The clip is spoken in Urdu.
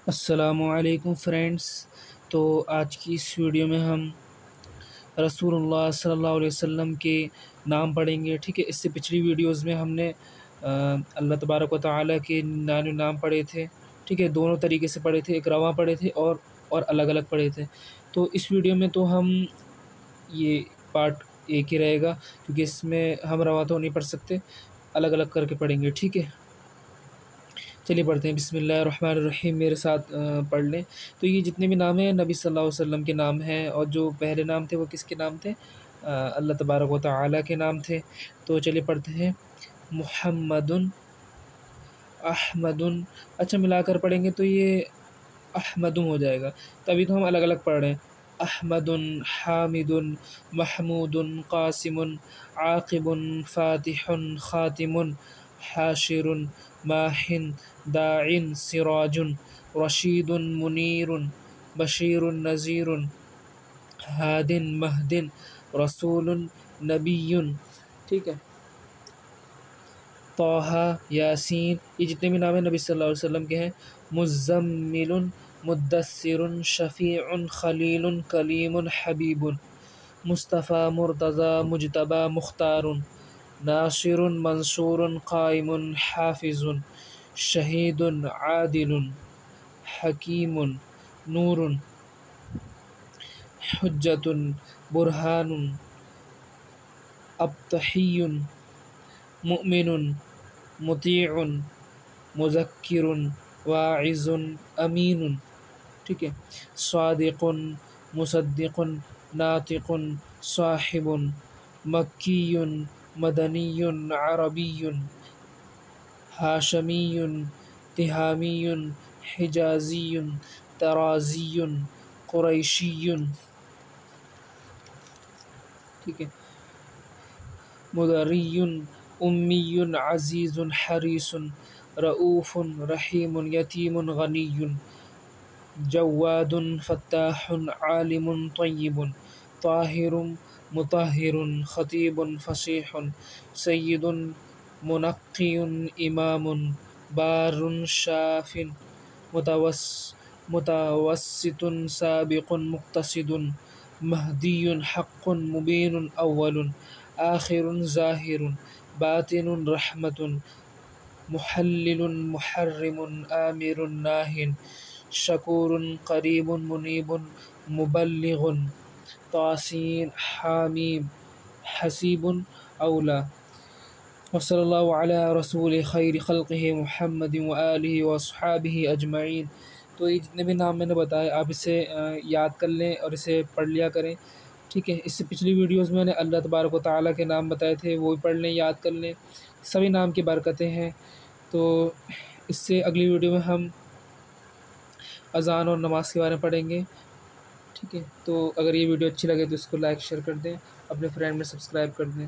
السلام علیکم فرینڈس۔ تو آج کی اس ویڈیو میں ہم رسول اللہ صلی اللہ علیہ وسلم کے نام پڑھیں گے، ٹھیک ہے۔ اس سے پچھلی ویڈیوز میں ہم نے اللہ تبارک و تعالیٰ کے نام پڑھے تھے، ٹھیک ہے۔ دونوں طریقے سے پڑھے تھے، ایک رواں پڑھے تھے اور الگ الگ پڑھے تھے۔ تو اس ویڈیو میں تو ہم یہ پارٹ ایک ہی رہے گا، کیونکہ اس میں ہم رواں تو نہیں پڑھ سکتے، الگ الگ کر کے پڑھیں گے، ٹھیک ہے۔ چلیے پڑھتے ہیں۔ بسم اللہ الرحمن الرحیم، میرے ساتھ پڑھ لیں۔ تو یہ جتنے بھی نام ہیں نبی صلی اللہ علیہ وسلم کے نام ہیں، اور جو پہلے نام تھے وہ کس کے نام تھے؟ اللہ تبارک و تعالیٰ کے نام تھے۔ تو چلیے پڑھتے ہیں۔ محمد، احمد، اچھا ملا کر پڑھیں گے تو یہ احمد ہو جائے گا، تبھی تو ہم الگ الگ پڑھ رہے ہیں۔ احمد، حامد، محمود، قاسم، عاقب، فاتح، خاتم، حاشر، ماح، داع، سراج، رشید، منیر، بشیر، نذیر، ہاد، مہد، رسول، نبی، ٹھیک ہے۔ طٰہٰ، یاسین، یہ جتنے بھی نام ہیں نبی صلی اللہ علیہ وسلم کے ہیں۔ مزمل، مدثر، شفیع، خلیل، کلیم، حبیب، مصطفیٰ، مرتضیٰ، مجتبیٰ، مختار، ناصر، منصور، قائم، حافظ، شہید، عادل، حکیم، نور، حجت، برہان، ابطحی، مؤمن، مطیع، مذکر، واعظ، امین، ٹھیک ہے۔ صادق، مصدق، ناطق، صاحب، مکی، مدنی، عربی، ہاشمی، تہامی، حجازی، ترازی، قریشی، ٹھیک ہے۔ مدری، امی، عزیز، حریص، رؤوف، رحیم، یتیم، غنی، جواد، فتاح، عالم، طیب، طاہر، مطہر، خطیب، فصیح، سید، منقی، امام، بار، شاف، متوسط، سابق، مقتصد، مہدی، حق، مبین، اول، آخر، ظاہر، باطن، رحمت، محلل، محرم، آمر، ناہ، شکور، قریب، منیب، مبلغ، تحسین، حامیم، حسیب، اولی۔ وصلی اللہ علی رسول خیر خلقہ محمد وآلہ واصحابہ اجمعین۔ تو یہ جتنے بھی نام میں نے بتائے آپ اسے یاد کر لیں اور اسے پڑھ لیا کریں، ٹھیک ہے۔ اس سے پچھلی ویڈیوز میں نے اللہ تبارک و تعالیٰ کے نام بتائے تھے، وہ بھی پڑھ لیں، یاد کر لیں، سبھی نام کی برکتیں ہیں۔ تو اس سے اگلی ویڈیو میں ہم اذان اور نماز کے بارے میں پڑھیں گے، ٹھیک ہے۔ تو اگر یہ ویڈیو اچھی لگے تو اس کو لائک شیئر کر دیں، اپنے فرینڈ میں سبسکرائب کر دیں۔